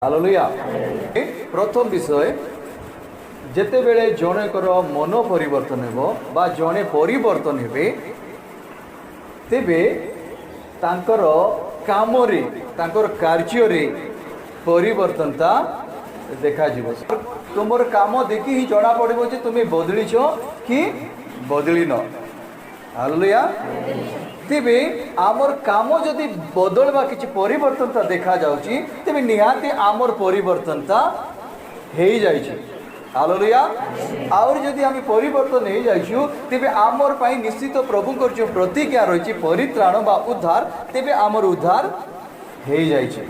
Hallelujah. प्रथम विषय जेते बेले जनेकर मन परिवर्तन हेबो बा जने परिवर्तन हेबे तेबे तांकर कामरे तांकर कार्य परिवर्तनता देखा जीवो। तुमर काम देखि ही जना पड़िबो जे तुमे बदली छो कि बदली न। हालेलुया। तेबे आमर काम जदि बदलवा किछि परिवर्तनता देखा जाउची तेबे निहाती आमर परिवर्तनता हेई जाइछि। हालेलुया। और जदि आम परिवर्तन हो जाइछु तेबे आमर पाई निश्चित प्रभुकर जो प्रतिज्ञा रही परित्राण बा उद्धार तेबे आमर उद्धार हो जाइछि।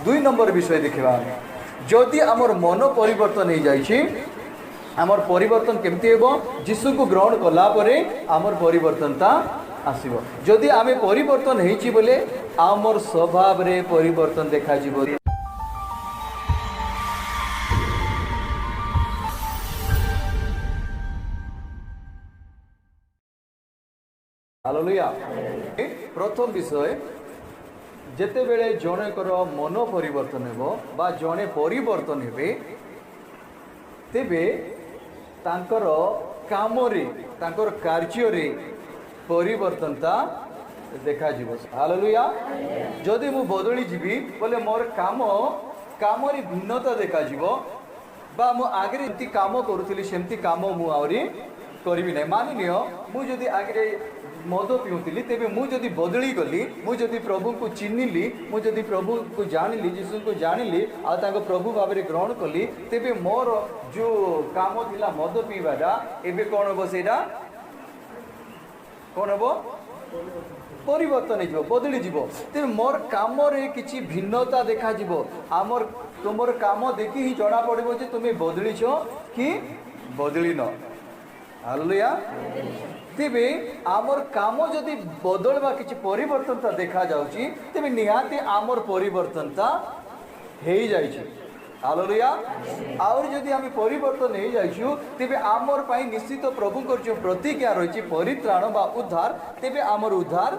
दुई नंबर विषय देखा जदि आमर मन परिवर्तन हो जाइछि आमर परिवर्तन केमती हेबो जीशु को ग्रहण कला परे आमर परिवर्तनता आसीबो। जदि आमे परिवर्तन हेछि बोले आमर स्वभाव रे परिवर्तन देखा जिवो। हालेलुया। प्रथम विषय जेते बेले जनेकर मन परिवर्तन हेबो बा जने परिवर्तन हेबे तेबे तांकर कामरे तांकर कार्य परिवर्तनता देखा जीवो। हालेलुया। जदि मु बदली जीवी बोले मोर काम रे भिन्नता देखा जीवो बा मु आगे एमती काम करूथिली सेमती काम मु आउरी करबी नै। मानि नियो मु जदि आगे मद पिउथिली तेबे मु जदि बदली गली मु जदि प्रभु को चिन्हिली मु जदि प्रभु को जानिली जीशु को जानिली आ ताको प्रभु भाबरे ग्रहण कली तेबे मोर जो काम थिला मद पीवाटा एबे कोन हो सेटा कोन हो परिवर्तन हो बदली जीवो। तेबे मोर काम रे किछि भिन्नता देखा जीवो। आमर तुमर काम देखि ही जना पड़िबो जे तुमे बदली छो कि बदली न। हालेलुया। तेबे आमर काम जदि बदलवा किछि परिवर्तनता देखा जाउची तेबे निहाती आमर परिवर्तनता हेई जाइछि। हालेलुया। और जदि आम परिवर्तन हो जाइछु तेबे आमर पाई निश्चित प्रभुकर जो प्रतिज्ञा रही परित्राण बा उद्धार तेबे आमर उद्धार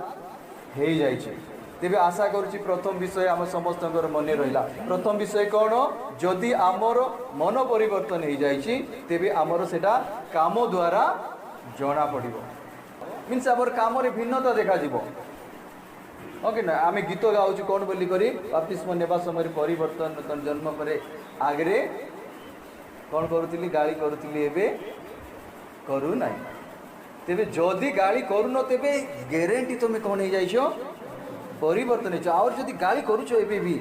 हो जाइछि। तेबे आशा करुछि प्रथम विषय आम समस्त मन रहिला। प्रथम विषय कौन जदि आमर मन परिवर्तन हो जाइछि तेबे आमर सेटा काम द्वारा जना पड़िबो। मीन्स आमर काम रे भिन्नता देखा जीवो। ओके ना आम गीत गाउछु कौन बोली करी बपतिस्मा नेबा समय परिवर्तन जन्म परे आगरे कौन करूथिली गाली करूथिली एबे करू नाही। तेबे जदि गाली करूनो तेबे ग्यारंटी तुम कौन हो जाइछो परिवर्तन हो। और जदि गाली करूछो एबे भी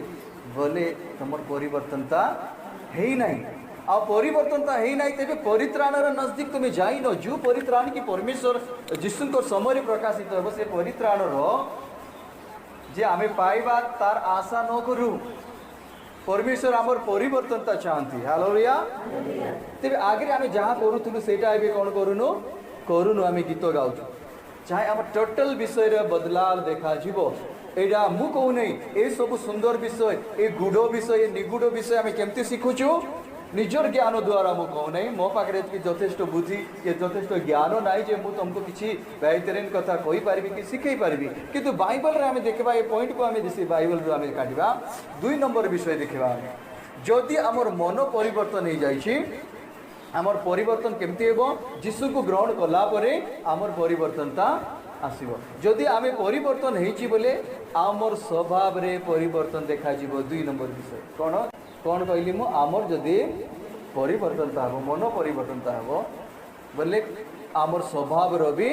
बोले तुमर परिवर्तनता हेई नाही आ परिवर्तनता हेई नाही तेबे परित्राणर नजदीक तुम जाई न। जो परित्राण की परमेश्वर जीशुको समय प्रकाशित हो से परित्राणर जे आमे पाइबा तार आशा न करू परमेश्वर आमर परिवर्तनता चाहती। हालेलुया। तेबे आगे आमे जहाँ करूथुलु सेटा एबे कोन करूनु आमे गीत गाउछु चाहे आम टोटल विषय रे बदलाव देखा जीवो। एडा मु कहू नै ए सब सुंदर विषय ए गुड विषय निगुड विषय आमे केमती शिखुछु निजर ज्ञान द्वारा मु कहू नै मो पाखरे यथेष्ट बुद्धि ये यथेष्ट ज्ञान नाई जे मु तुमको किछि बेहतरीन कथा कहि पारबी कि सिखै पारबी। किंतु बाइबल रे आमे देखबा ए पॉइंट को आमे दिसी बाइबल रे आमे काटिबा। दुई नंबर विषय देखबा जदि आमर मन परिवर्तन हो जाइछि आमर परिवर्तन केमती हेबो जीशु को ग्रहण कला परे आमर परिवर्तनता आसीबो। जदि आमे परिवर्तन हेछि बोले आमर स्वभाव रे परिवर्तन देखा जीवो। दुई नंबर विषय कोन कौन कहली मु आमर जदि परिवर्तनता हो मन परिवर्तनता हो बोले आमर स्वभाव रो भी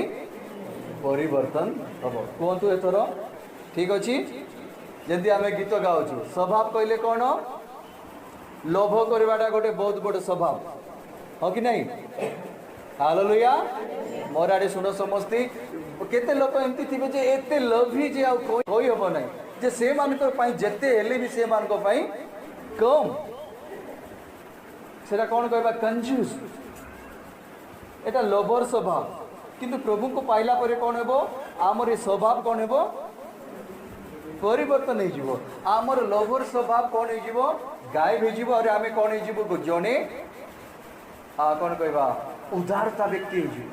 परिवर्तन हम कहतु एथर ठीक अच्छी। जदि आम गीत गाउछु स्वभाव कहले कौन लोभ करवाटा गोटे बहुत बड़ स्वभाव हाँ कि नहीं। हालेलुया। मोर आड़े शुण समस्ती केते लोक एमती थिबे जे एते लोभी जे आ कोई हबो नै जे से मानकर पई जेते हेले भी से मानकर पई कम सेटा कौन कहबा कंजूस एटा लोभर स्वभाव। किंतु प्रभु को पाइला परे कौन हेबो आमर ए स्वभाव कौन हेबो परिवर्तन हो जीवो। आमर लोभर स्वभाव कौन हो जीवो गायब हो जीवो। और आमे कौन हो जीवो जने कौन कहबा उदारता व्यक्ति हो जीवो।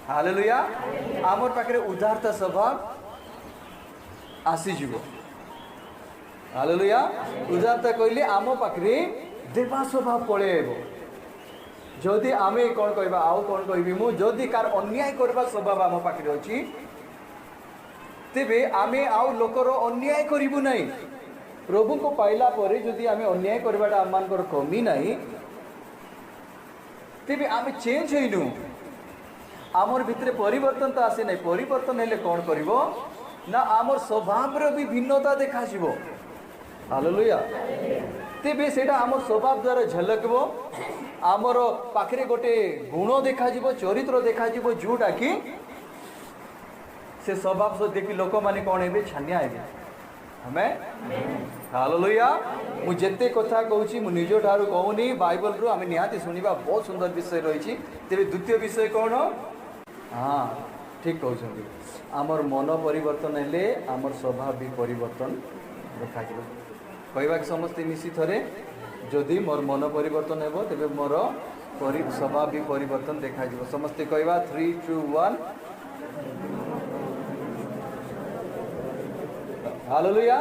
हालेलुया। आमर पाखरे उदारता स्वभाव आसी जीवो। हालेलुया उदारता कहले आम पाखे देवा स्वभाव पलैब जदि आम कौन कह आउ कौन कहबी मु जदि कार अन्याय करबा स्वभाव आम पाखे अच्छी तेबे आमे आउ लोकर अन्याय करिबु नहीं प्रभु को पाइला परे जदि आमे अन्याय करबाटा आम मानकर कमी नहीं तेबे आमे चेंज होइनु आमर भितर परिवर्तन तो आसे नहीं परिवर्तन हेले कौन करिवो ना आमर स्वभाव रो भी भिन्नता देखा जिवो हालेलुया तेबे सेटा आमर स्वभाव द्वारा झलकबो आमर पाखरे गोटे गुण देखा जिवो चरित्र देखा जिवो जोटा कि से स्वभाव से देखि लोक माने कौन हेबे छानिया हेबे हमें हालेलुया मु जेते कथा कहूची मु निजो ठारू कहूनी बाइबल रु आमे निहाती सुनिबा बहुत सुंदर विषय रही तेरे द्वितीय विषय कौन हाँ ठीक कहते आमर मन परिवर्तन हेले आमर स्वभाव भी परिवर्तन देखा कहवा कि समस्ते मिसी थरे जदि मोर मन परिवर्तन हेबो तेबे मोर स्वभाव भी परिवर्तन देखा समस्ते कहवा 3 2 1 हालेलुया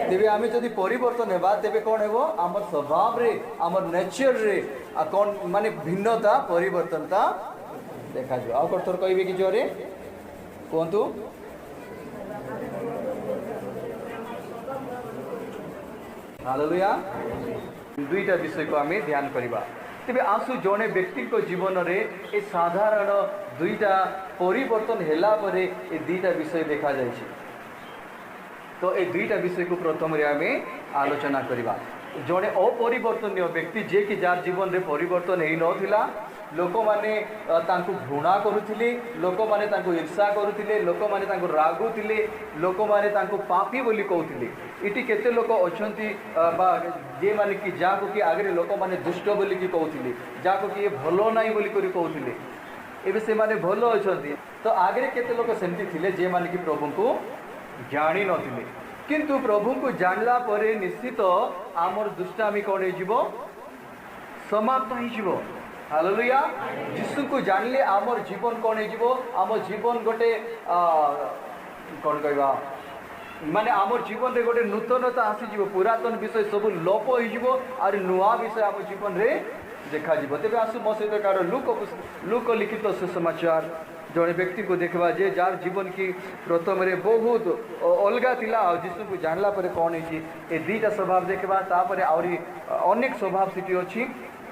तेबे आमे जदि परिवर्तन हेबा तेबे कौन हेबो आमर स्वभाव रे आमर नेचर रे कौन माने भिन्नता परिवर्तनता देखा जो आउ कठोर कहबे कि जोरे कोंतु हालेलुया दुईटा विषय को आमे ध्यान करिबा तेबे आसु जने व्यक्ति को जीवन रे ए साधारण दुईटा परिवर्तन हेला परे ए दुईटा विषय देखा जाय छै तो ये दुईटा विषय को प्रथम आमे आलोचना करवा जड़े अपरिवर्तनीय व्यक्ति जे कि जार जीवन रे परिवर्तन हो नाला लोक मैंने घृणा करुले लोक मैंने ईर्षा करुले लोक मैंने रागुले लोक मैंने पापी बोली कहते इटी केते लोक अच्छा जे माने कि जाको कि आगे लोक मैंने दुष्ट बोली कि कहते जाको कि ये भल नाई बोली कहते एबे से माने भल अच्छा तो आगे केते लोक सेमती थिले जे माने कि प्रभु को जानी नथिले किंतु प्रभु को जानला परे निश्चित आमर दुष्टामी कौन हो समाप्त हो हालेलुया यीशु को जानले आमर जीवन कौन हो आम जीवन गोटे कौन कहवा माने आमर जीवन रे गोटे नूतनता आसीजिवो पुरातन विषय सब लोप हो और नुआ विषय आम जीवन रे देखा तेरे आसु मो सहित कार लूक लिखित सुसमाचार जड़े व्यक्ति को देखा जे जार जीवन की प्रथम रे बहुत अलगा थिला जीशु को जानला परे कौन है दुईटा स्वभाव देखा तापर आहरी अनेक स्वभाव सीटी अच्छी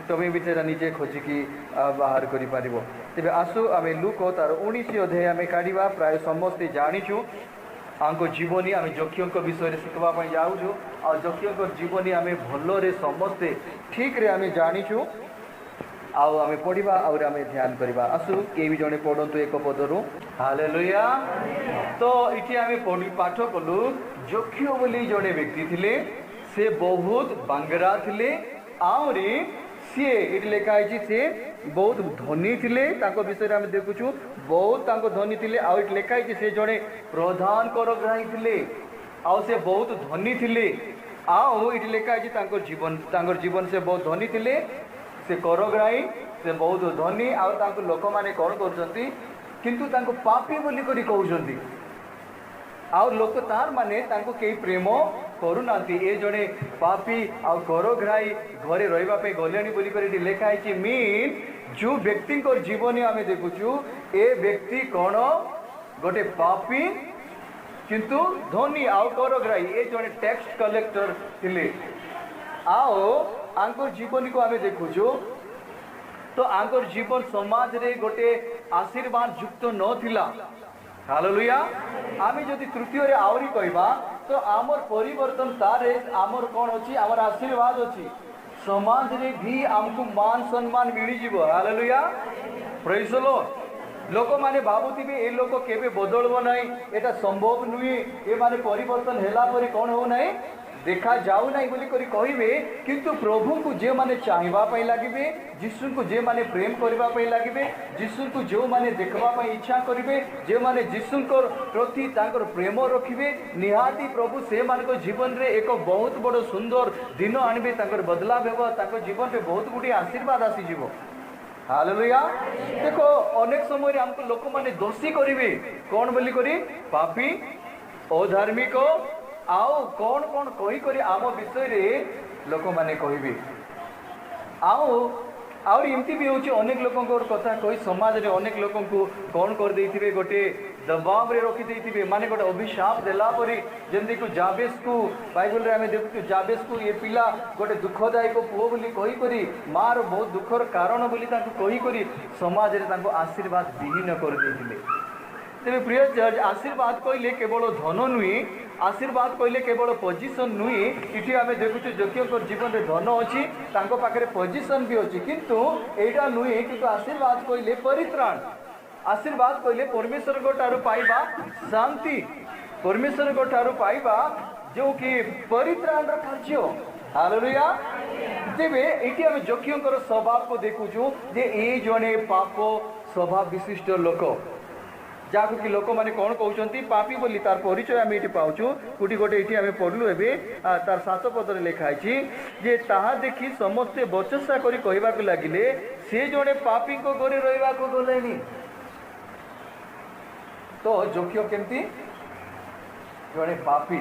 तुम्हें भी तेरा निजे खोजिकी बाहर करि पारिबो तेबे आसु आमे लूक तार 19 अध्याय आमे काढ़िबा प्राय समस्ते जानिछु आंको जीवनी आमे जोखियों विषय रे शिखवा पई जाउछु आ जोखियों जीवनी आमे भलो रे समस्ते ठीक रे आमे जानिछु आउ आमे पढ़िबा और आमे ध्यान करिबा आसु के भी जने पढ़ंतु एक पदरु हालेलुया तो इठी आमे पढ़ी पाठ कलु जोखियो बोली जने व्यक्ति थिले से बहुत बांगरा थिले आउरी सी ये लिखा है सी बहुत धनी थिले तांको विषय में देखुचु बहुत तांको धनी थिले आउ ये लिखा है से जड़े प्रधान करग्राही थिले आउ से बहुत धनी थिले आउ ये लिखा है तांको जीवन से बहुत धनी थिले से करग्राही से बहुत धनी आउ तांको लोक माने कौन करजंती किंतु तांको पापी बोली करी कहउजंती आउ लोक तार माने तांको केही प्रेम करूनांती ए जड़े पापी आउ करग्राही घरे रहिबा पे गलेनी बोली करी लिखा है मीन जो व्यक्ति जीवन आम देखुचु ए व्यक्ति कौन गोटे पापी किंतु धनी आउ करग्राही ए जड़े टैक्स कलेक्टर थिले आओ आंकर जीवन को आम देखुचु तो आंकर जीवन समाज रे गोटे आशीर्वाद युक्त न थिला हालेलुया आमी जदि तृतीय रे आवरी कहबा तो आमर परिवर्तन तारे आमर कौन अच्छी आमर आशीर्वाद अच्छी समाज रे भी आमको मान सम्मान मिली जीवो हालेलुया प्रेज द लॉर्ड लोक माने भाबुथिबे ए लोक केबे बदलबो नाही एटा संभव नुई ए माने परिवर्तन हेला परे कौन हो नाही देखा जाऊ नहीं बोली करी कहिबे किंतु प्रभु को जे माने चाहबा पई लागिबे यीशु को जे माने प्रेम करबा पई लागिबे यीशु को जो माने देखबा पई इच्छा करिवे जे माने यीशु को प्रति तांकर प्रेम रखिबे निहाती प्रभु से मान को जीवन रे एक बहुत बड़ सुंदर दिन आनिबे तांकर बदला हेबो तांकर जीवन रे बहुत गुडी आशीर्वाद आसी जीवो हालेलुया देखो अनेक समय रे हमको लोक माने दोषी करिवे कोन बोली करी पापी अधार्मिक आउ कौन कौन कही करी आम विषय रे लोक माने कहबे आउर एमती भी होची अनेक लोकंकर कथा कही समाज रे अनेक लोकं को कौन कर देइथिबे गोटे दबाव रे रखी देइथिबे माने गोटे अभिशाप देला परी जेंदी को जाबेस को बाइबल रे हमें देखु जाबेस को ये पिला गोटे दुखदायक पुओ बोली कही करी मार बहुत दुखर कारण बोली ताको कही करी समाज रे ताको आशीर्वाद विहीन कर देइथिले। तेरे प्रिय चर्च आशीर्वाद कहले केवल धन नुहे आशीर्वाद कहले केवल पोजिशन नुहे इठी आम देखुचु जोग्य जीवन में धन अच्छी पाखे पोजिशन भी अच्छी किंतु एटा नुहे किंतु आशीर्वाद कहले परित्राण आशीर्वाद कहले परमेश्वर को ठारू पाइबा शांति परमेश्वर को ठारू पाइबा जो कि परित्राण कार्य हालेलुया। तेबे एटी आम जोग्यंकर स्वभाव को देखुचु जे ए जने पाप स्वभाव विशिष्ट लोक जहाँ कि लोक मैंने कौन कहते पापी बोली तार परिचय आम ये पाचु कोटी गोटे ये आम पढ़लु एवं तार 7 पदर लिखाई जे ताहा देखी समस्ते बचसा करी कहवाक लगिले से जड़े पापी को घरे रहा गलेनी। तो जोग्य केमती जड़े पापी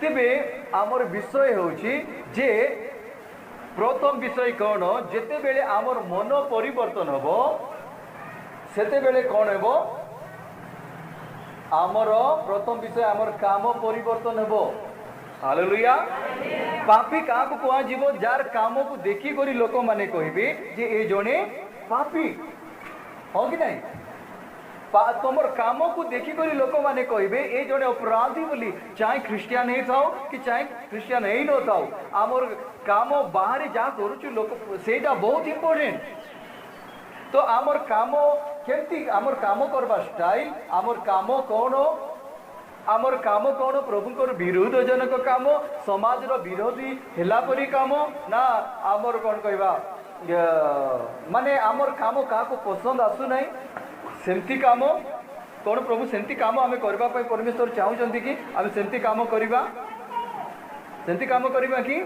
तेबे आमर विषय होची जे प्रथम विषय कौन जेते बेले आमर मन परिवर्तन हबो सेते बेले कौन हेबो आमर प्रथम विषय आमर काम परिवर्तन हेबो हालेलुया। पापी का कह जीवो जार काम को देखी करी लोक माने कहबे जे ए जने पापी हो कि नहीं तुमर काम को देखी करी लोक माने कहबे ए जने अपराधी बोली चाहे ख्रिस्टियन हे थाओ कि चाहे ख्रिस्टियन हे न थाओ आमर काम बाहर जा करूछु लोक सेटा बहुत इंपोर्टेंट। तो आमर काम केमती आमर काम करबा स्टाइल आमर काम कौन प्रभुंकर विरोध जनक काम समाज रो विरोधी हेला परी काम ना आमर कौन कहबा माने आमर काम का को पसंद आसु नहीं सेमती काम कौन प्रभु सेमती काम आमे करबा पई परमेश्वर चाहउचंती कि आमे सेमती काम करबा सेमती काम करबा कि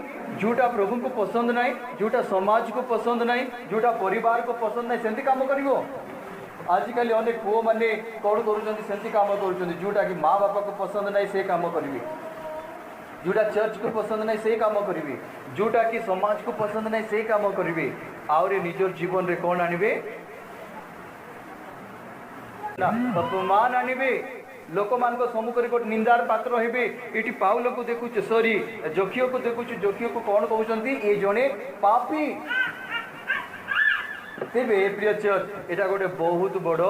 जोटा प्रभु को पसंद नहीं जोटा समाज को पसंद नहीं जोटा परिवार को पसंद नहीं सेमती काम करिवो। आजिकल अनेक पुओ माने कौन करूचंती सेमती काम करूचंती जोटा कि माँ बापा को पसंद नहीं से काम करिवे जोटा चर्च को पसंद नहीं से काम करिवे जोटा कि समाज को पसंद नहीं से काम करिवे आउरे निजर जीवन रे कौन आनिबे ना अपमान आनिबे लोक मान सम्मुख गोटे निंदार पात्र हेबे। ये पाउल को देखुच सॉरी जोग्य को देखुच जोग्य को कौन कहते ये जड़े पापी। तेबे प्रिय चर्च एटा गोटे बहुत बड़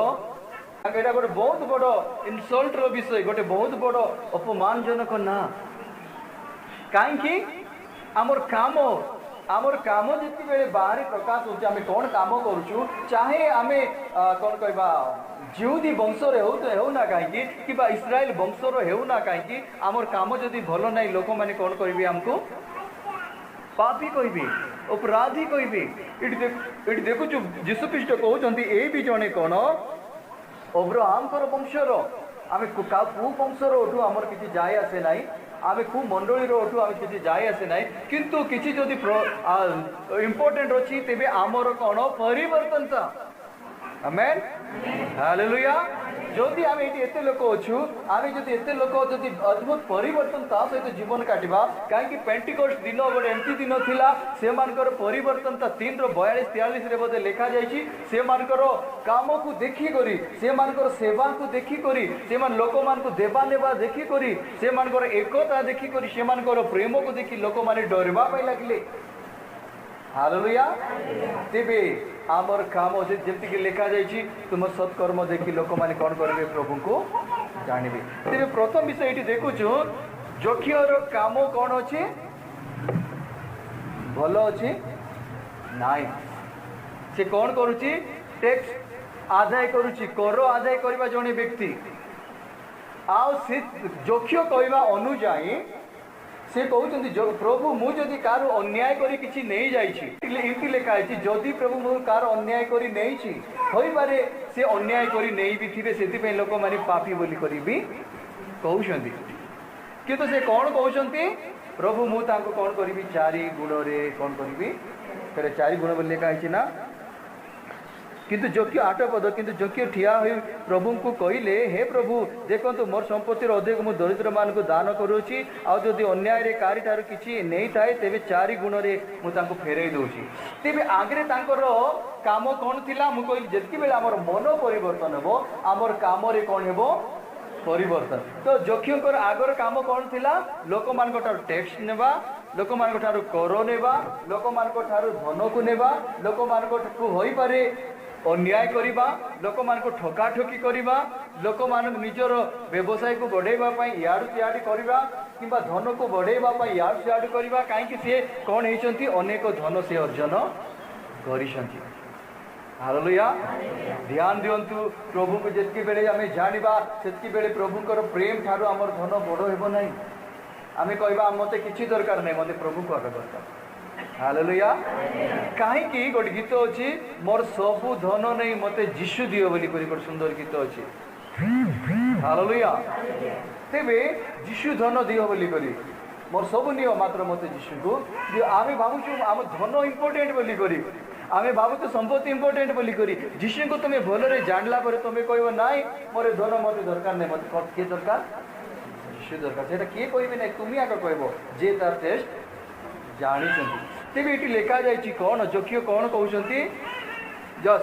एटा गोटे बहुत बड़ इनसल्ट रो विषय गोटे बहुत बड़ अपमानजनक ना कहीं आमर काम जिते बेले बाहर प्रकाश होचे आमे कौन काम करूछु चाहे आमे कौन कहबा जिहुदी वंशर हो ना कहीं कि इस्राएल वंशर हो ना कहीं आमर काम जदि भल ना लोक मैंने कौन करेंगे आमको पापी कहबे अपराधी कहबे। ये देखुचु जीशु ख्रीष्ट कहते ये भी जड़े कौन अब्राहम वंशर आम कु वंशर उठू आमर किसी जाए आसे ना आम कु मंडली उठू आम किसी जाए आसे ना किंतु किसी जदि इम्पोर्टेंट अच्छी तेबे आमर कौन परिवर्तनता आमेन हालेलुया। जदि आम ये एते लोक अच्छु आम जब एते लोक जदि अद्भुत परिवर्तन ता सहित जीवन काटिबा कहीं पेंटिकोस्ट दिन गोटे एमती दिन थिला से मानकर परिवर्तन ता 3:42-43 रे बोधे लिखा जाइछि से मानकर काम को देखी करी से मानकर सेवा को देखी करी से मान लोक मान को देवा नेबा देखी करी से मानकर एकता देखी करी से मानकर प्रेम को देखी लोक माने डरबा पाई लागले हालेलुया। तेबे आमर काम जमती कि लिखा जाइछि तुम सत्कर्म देखी लोक माने कौन करेंगे प्रभु को जानबे। तेबे प्रथम विषय ये देखुछु जोग्यर काम कौन अच्छे भल अच्छे नाई से कौन करुछि टैक्स आदाय करुछि कर आदाय करबा जने व्यक्ति आउ से जोग्य कहवा अनुजाई से कहते जो प्रभु मुझे कार अन्याय करी किछि नहीं जाइछि इति लिखा है जदि प्रभु मु कार अन्याय करी नहीं होई पारे से अन्याय करी नहीं भी थिबे सेति पे लोक माने पापी बोली करी भी कहउछंती किंतु से कौन कहउछंती प्रभु मु तांको कौन करी 4 गुण रे कौन करी फिर 4 गुण बोली लिखा है ना किंतु जोग्य 8 पद किंतु जोग्य ठिया हो प्रभु को कहले हे प्रभु देखो मोर संपत्तिर अधिक मु दरिद्र मान को दान करुँची आदि अन्याय कारी ठार कि नहीं थाए तेरे 4 गुण मुझे फेरई दूसरी तेरे आगे काम कौन थिला मु कहली जितकी बेले आमर मन परिवर्तन हो आमर काम कौन हो परिवर्तन तो जोग्यकर आगर काम कौन थिला लोक मान टैक्स नेबा लोक मान कर नेबा लोक मान धन को नेबा लोक मान हो पारे अन्याय करवा लोक मान ठकाठकी करवा लोक मान निजर व्यवसाय को बढ़ावा याडू सियाडू करवा किंबा धन को बढ़ावा याडू सियाडू करवा कहीं सी कौन होती अनेक धन से अर्जन कर हालेलुया ध्यान दिंतु प्रभु को जितकी बेले आम जाना से बेले प्रभुकर प्रेम ठारू आमर धन बड़ हे ना आम कहवा मत कि दरकार नहीं मत प्रभु को आगे दरकार हालेलुया कहीं गोटे गीत अच्छी मोर सबू धन नहीं मत जीशु दियो बोली गोटे सुंदर गीत अच्छी हालेलुया तेरे जीशु धन दियो बोली करी मोर सब नियो मात्र मत जीशु को दियो आम भावुँ आम धन इम्पोर्टेंट बोली करी आम भावु तो संपत्ति इम्पोर्टेंट बोली करी जीशु को तुम्हें भलरे जानला पर तुम्हें कह ना मोर धन मत दरकार नहीं मत किए दरकार जीशु दरकार से किए कह ना तुम्हें आगे कह जे तार टेस्ट जानी तेज ये लिखा जाइए कौन जोग्य कौन कहते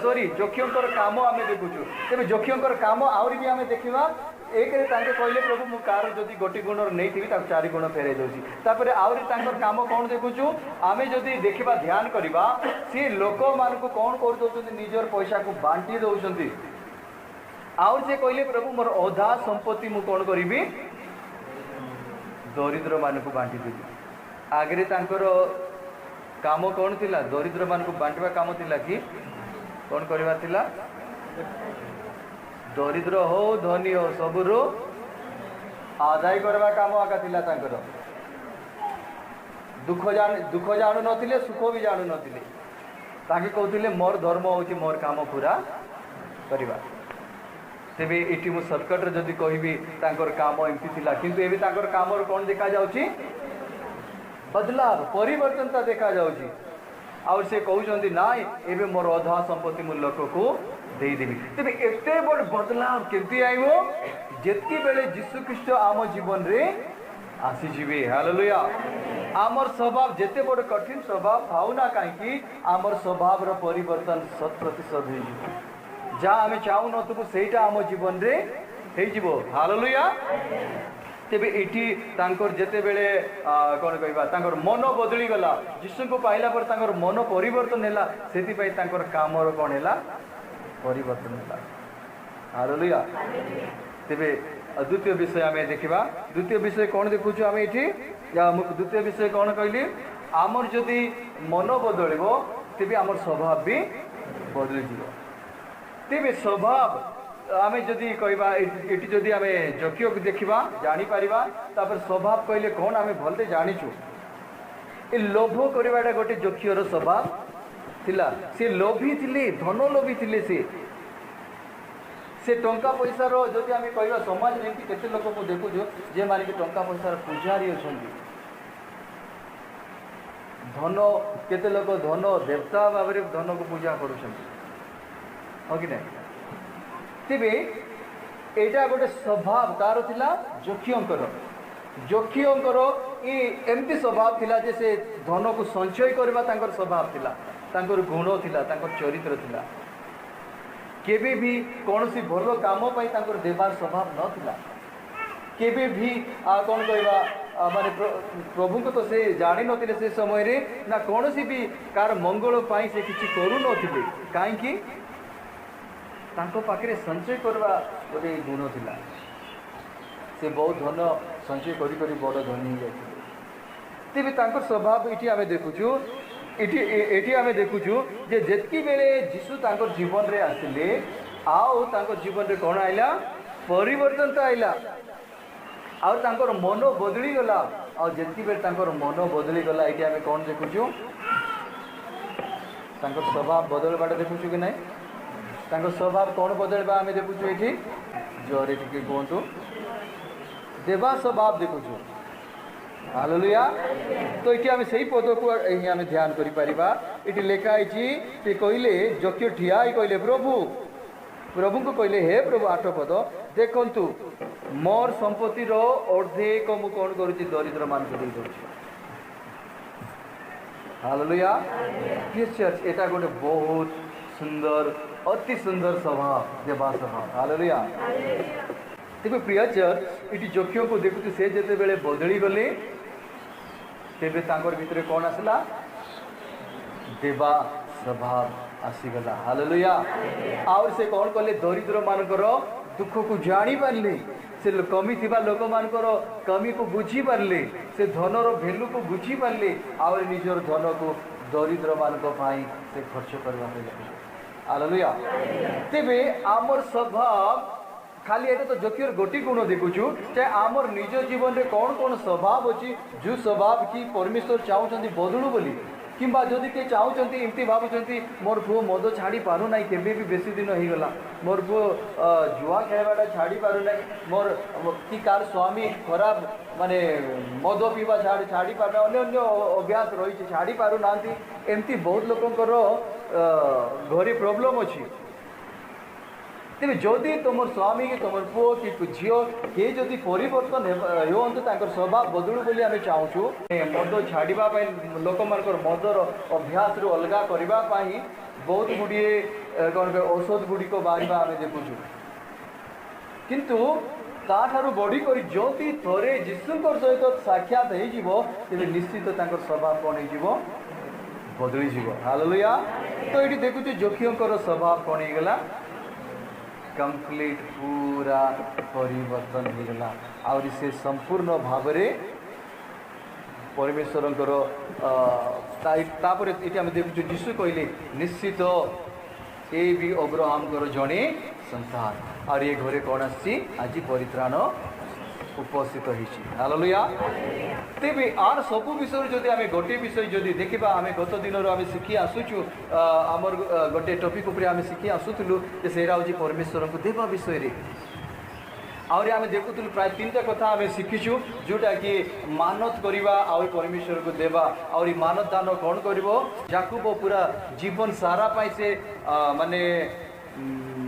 सॉरी जोग्यकर काम आम देखुचु तेज जोग्यकर काम आहरी भी आम देखा एक कहले प्रभु मु कार जदि गोटे गुण नहीं थी 4 गुण फेरई दूसरी तापर आहरी काम कौन देखुचु आम जदि देखा ध्यान करवा सी लोक मान को कौन कर दौरान निजर पैसा को बांटी दौरान आउर से कहले प्रभु मोर अधा संपत्ति मु कौन करी दरिद्र मान को बांटी देवी आगे काम कौन थिला दरिद्र मान को बांटवा काम थिला कि कौन करवा थिला दरिद्र हो धनी हो सबुरु आदाय करवा काम आका थिला तांकर दुख जानू नथिले सुख भी जानू नथिले ताके कहथिले मोर धर्म होची मोर काम पूरा करवा तेबे एटी मु सर्किट रे जदी कहबी तांकर काम एमती थिला किंतु एबे तांकर काम कौन देखा जाउची बदलाव परिवर्तनता देखा जाउची और से कहउछंती नाय एबे मोर अधा संपत्ति मु लोक को दे देबी तेबे एते बड़ बदलाव केमती आइबो जेतकी बेले यीशु ख्रीष्ट आम जीवन रे आसी जीवे हालेलुया आमर स्वभाव जेते बड़ कठिन स्वभाव थाउ ना कहीं आमर स्वभाव रो परिवर्तन 100% हो जहाँ आम चाहू नथबु सेटा आम जीवन रे हे जीवो हालेलुया तेबे एटी तांकर जेते बेले कौन कहबा तांकर मन बदली गला यीशु को पाइला पर तांकर मन परिवर्तन हैला सेति पई तांकर कामर कोन हैला परिवर्तन हैला हालेलुया तेबे द्वितीय विषय आम देखा द्वितीय विषय कौन देखुछु आम एठी द्वितीय विषय कौन कहली आमर जदि मन बदलिबो तेबे आमर स्वभाव भी बदली जीवो तेबे स्वभाव आम जदि कहवा ये जदि आम जोग्य देखा जापर तापर स्वभाव कहले कौन आम भलते जानीचु ये लोभ करवाटा गोटे जोग्यर स्वभाव थिला से लोभी थिले धन लोभी थिले से टंका पैसार जदि आम कहवा समाज में केते लोक को देखुछु जे माने कि टंका पैसार पूजारी अछंती धन केते लोक धन देवता भाव में धन को पूजा करुछंती हो कि नहीं तेबे एटा गोटे स्वभाव तार थिला जोग्यंकर ये एमती स्वभाव थिला जे से धन को संचय करबा तांकर स्वभाव थिला तांकर गुण थिला तांकर चरित्र थिला केबे भी कौनसी भल काम पई तांकर देवार स्वभाव न थिला केबे भी कौन कहवा माने प्रभु को तो से जानी नथिले से समय रे ना कौनसी भी कार मंगल पाई से किछि करू नथिले काहे कि तांको पाखे संचय करवा गोटे गुण थिला से बहुत धन संचय करी करी बड़ धनी हो तेबे तांकर स्वभाव इटी आमे देखुछु इटी आमे देखुछु जे जेतकी बेले यीशु तांकर जीवन रे आसिले आउ तांकर जीवन रे कोन आइला परिवर्तन तो आइला आउ तांकर मन बदली गला और जेतकी बेले तांकर मन बदली गला इटी आमे कोन देखुछु तांकर स्वभाव बदलबाटा देखुछु कि नहीं तांको स्वभाव कौन बदलवा आम देखुଛୁ ये जोरे टिके कहतु देवा स्वभाव देखुछु हालेलुया। तो ये आम से पद को आम ध्यान करें लिखा है कहले जक्य ठिया कहले प्रभु प्रभु को कहले हे प्रभु 8 पद देखु मोर संपत्तिर अर्धेक मु कौन करुँच दरिद्र मान को दे दूँ। हालेलुया। चर्च एटा गोटे बहुत सुंदर अति सुंदर स्वभाव देवा स्वभाव। हालेलुया। तेज प्रिय चर्च ये जोख्य को देखु से जिते बड़े बदली गले तेरे भितर कौन आसला देवा स्वभाव आसीगला। हालेलुया। आउर से कौन कले दरिद्र मानकर दुख को जानी पारले से कमी थिबा लोक मानकर कमी को बुझी पारले से धनर भेल्यू को बुझी पारले आउर निजर धन को दरिद्र मानक पाई से खर्च करबा लगे। हालेलुया। तेबे आमर स्वभाव खाली एटा तो जोक्यर गोटी गुण देखुचु चाहे आमर निज जीवन रे कौन कौन स्वभाव अच्छी जो स्वभाव की परमेश्वर चाहते बदलू बोली किंबा जदि के चाहते एमती भावुं मोर पुओ मद छाड़ी पारु ना केबे भी बेसी दिन हो गला मोर पुओ जुआ खेलवाटा छाड़ी पारु ना मोर कि कार स्वामी खराब माने मद पीवा छाड़ी पार अन्य अन्य अभ्यास रही छाड़ी पारु ना एमती बहुत लोकंकर घरे प्रोब्लेम अच्छी। तेज जदि तुम स्वामी कि तुम पुओ कि झील किए जदि परिवर्तन हो स्वभाव बदलू बोली आम चाहूँ मद छाड़ापी लोक मान मदर अभ्यास रू अलग करने बहुत गुड़िए कौन औषध गुड़िक बाहर आम देखुचु किंतु ताठारू बढ़ी कर जदि थोड़े जीशु सहित साक्षात हो निश्चित स्वभाव कौन हो बदली जीव। हालेलुया। तो ये देखुचे जोखियों स्वभाव कौन होगा कंप्लीट पूरा परिवर्तन हो गला और से संपूर्ण भाव परमेश्वर देखु जीशु कहले निश्चित ये भी अब्राहम जड़े संतान और ये घरे कौन आज परित्राण उपस्थित होती। हालेलुया। तेबे आर सबू विषय जदि आम गोटे विषय जदि देखा आम गत दिन आम शिखी आसुचु आमर गोटे टपिक उपर आम शिखी आसुलु से परमेश्वर को देवा विषय आउरी आम देखुलु प्राय 3टा कथा आम शिखीचु जोटा कि मानत करवा आउ परमेश्वर को देवा और मानत दान कौन कर याकूब पूरा जीवन सारा पाई से माने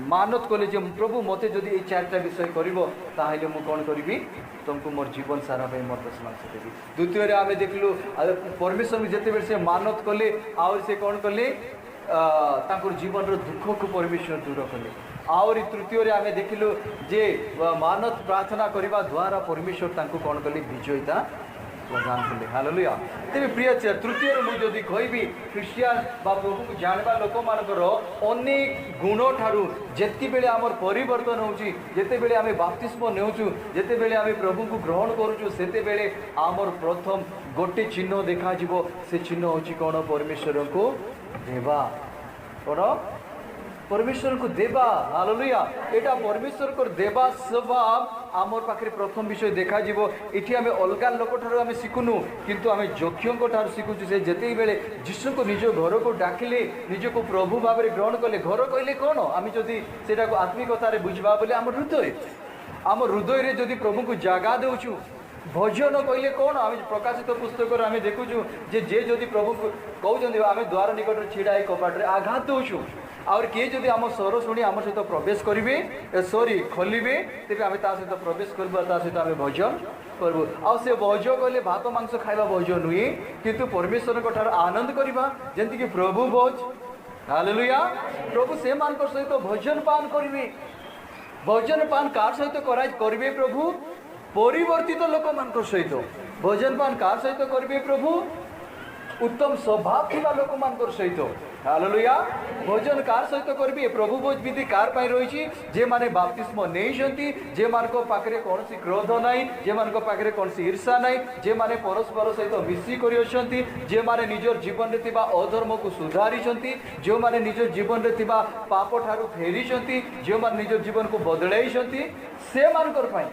मानत कले जो प्रभु मते जदि ये 4टा विषय कर कौन करी तुमको मोर जीवन सारा मोर दशमांश देवी। द्वितीय आम देखलु परमेश्वर जिते से मानत कले आउर से कौन कले जीवन दुख को परमेश्वर दूर कले आउर तृतीय आम देखलु जे मानत प्रार्थना करने द्वारा परमेश्वर कौन कले विजयता प्रदान कले। हालेलुया। तेज प्रिय तृतीय मुझे कहबी ख्रीस्टियान प्रभु को जानवा लोक मानकर अनेक गुण ठारू जिते बेले आमर परिवर्तन होची जिते बेले आम बाप्तिस्म नेउचु जिते बेले आम प्रभु को ग्रहण करूचु सेते बेले आमर प्रथम गोटे चिन्ह देखा जीवो से चिन्ह होची कौन परमेश्वर को देवा कौन परमेश्वर को देवा। हालेलुया। एटा परमेश्वर को देवा स्वभाव आमर पाखे प्रथम विषय देखा जीवो इठी आमे अलगा लोक ठारू आमे शिखुनु किंतु आमे जोख्यों ठारू शिखुचु से जेते बेले जीशु को निज घर को डाकिले निज को प्रभु भाव में ग्रहण कले घर कहले कौन आम जदि सेटा को आत्मिकतार बुझा बोले आम हृदय रे जदि प्रभु को जगह देउछु भजन कहले कौन आम प्रकाशित पुस्तक आम देखुचु जे जदि प्रभु को कहते आम द्वार निकट छिड़ा कपाटे आघात देउछु और किए जदि आम स्वर शुणी आम सहित प्रवेश करेंगे सॉरी खोलिए तेज आम सहित प्रवेश करवा सहित आम भजन करूँ आ से भज कहले भात मांस खावा भज नुहे किंतु परमेश्वर ठार आनंद करवा जमीक प्रभु भोज। हालेलुया। प्रभु से मान सहित भजन पान करेंगे भजन पान कार सहित करेंगे प्रभु परिवर्तित लोक मान सहित भजन पान कार सहित करेंगे प्रभु उत्तम स्वभाव थिबा लोक मान सहित। हालेलुया। भोजन कार सहित करेंगे प्रभु भोज विधि कार पाई रही जे माने बाप्तिस्म नहीं जे मान पाखे कौन क्रोध नाई जे मान पाखे कौन ईर्षा नाई जे माने परस्पर सहित मिसिक जे माने निजर जीवन में थिबा अधर्म को सुधारी जो माने निजर जीवन में थिबा पाप ठारू फेरी जो माने निजर जीवन को बदलाई से मानकर पाई।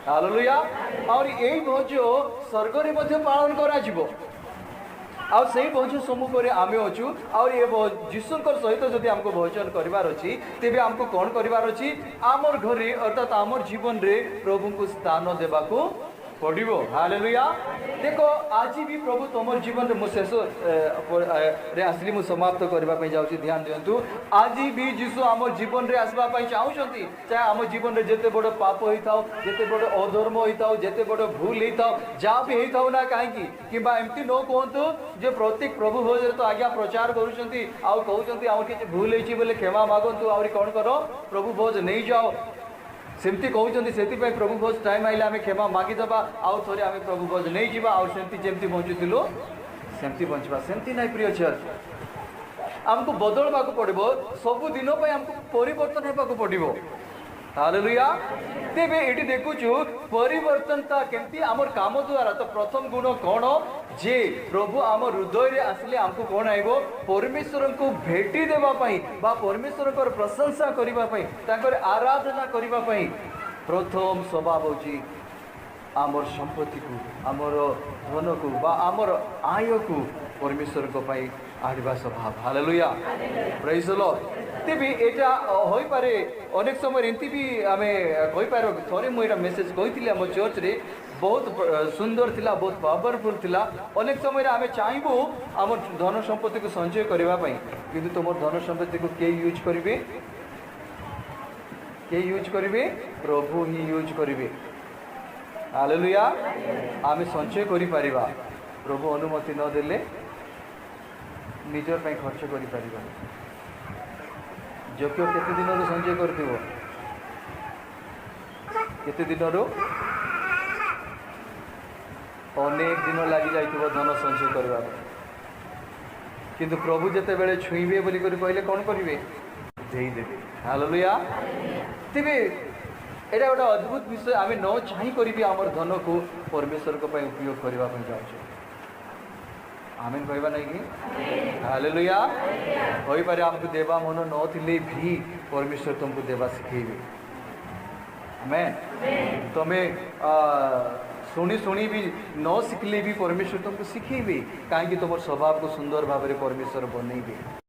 हालेलुया। और यही भोज स्वर्ग में पालन करा जिवो आउ से भोज सम्मुख आम अच्छु और ये जीशु सहित जब आमको भोजन करार अच्छी तेज आमको कौन करार अच्छी आमर घरे अर्थात आमर जीवन रे प्रभु को स्थान देवा पढ़ो। हालेलुया। देखो आज भी प्रभु तुम जीवन में मुझे शेष रे आसली मु समाप्त करने जाऊँगी। ध्यान दिंतु आज भी जीशु आम जीवन में आसवाई चाहते चाहे आम जीवन में जिते बड़ पाप होता हो जिते बड़ अधर्म होता हो जिते बड़ भूल होता हो जहाँ भी होता हो ना कहीं कि एमती न कहतु जो प्रत्येक प्रभु भोज तो आज्ञा प्रचार कहते आम किसी भूल होती बोले क्षमा मागंतु आहरी कौन कर प्रभु भोज नहीं जाओ सेमती कहते से प्रभु भोज टाइम आइले आम क्षमा मागिदबा आउ थे आम प्रभु भोज नहीं जावा आमती जमती बंचुलु सेमती बंचवा सेमती ना प्रिय चर्च आमको बदलवा पड़ो सबु दिन आमको परिवर्तन होगा पड़ो। हालेलुया। तेबे ये देखुचु परिवर्तनता केमती आमर काम द्वारा तो प्रथम गुण कौन जे प्रभु आम हृदय रे आसले आमको कौन आइबो परमेश्वर को भेटी देवाई बा परमेश्वर को प्रशंसा करने आराधना करने प्रथम स्वभाव होची आमर संपत्ति को आमर धन को बा आमर आय को परमेश्वर को पाई आड़वा स्वभाव। हालेलुया। Praise the Lord. तेबे एटा होई पारे अनेक समय एमती भी आम कही पार थे मुझे मेसेज कही आम चर्च रे बहुत सुंदर थिला बहुत पावरफुल थिला। अनेक समय आम चाहबू आम धन संपत्ति को संचय करने किंतु तुम धन संपत्ति को किए यूज करेंगे प्रभु ही यूज करेंगे। हालेलुया। आम संचय करि परिबा प्रभु अनुमति न देले निजर पे खर्च करि परिबा। जो केते दिन संचय करथिबो केते दिन अनेक दिन लगी जाइथिबो धन संचय करबा किंतु प्रभु जेते बेले छुईबे बोली करि कहले कोन करिवे देई देबे। हालेलुया। तेबे एटा गोटे अद्भुत विषय आम न चाह करी आम धन को परमेश्वर को उपयोग करने जाऊँ। आमेन कहवा नहीं कि हालेलुया। कही पारे आमको देवा मन नथिले भी परमेश्वर तुमको देवा सिखेबे। आमेन। तमें शुणी शुणी भी न शिखले भी परमेश्वर तुमको सिखेबे कहीं तुम स्वभाव को सुंदर भाव में परमेश्वर बनइबे।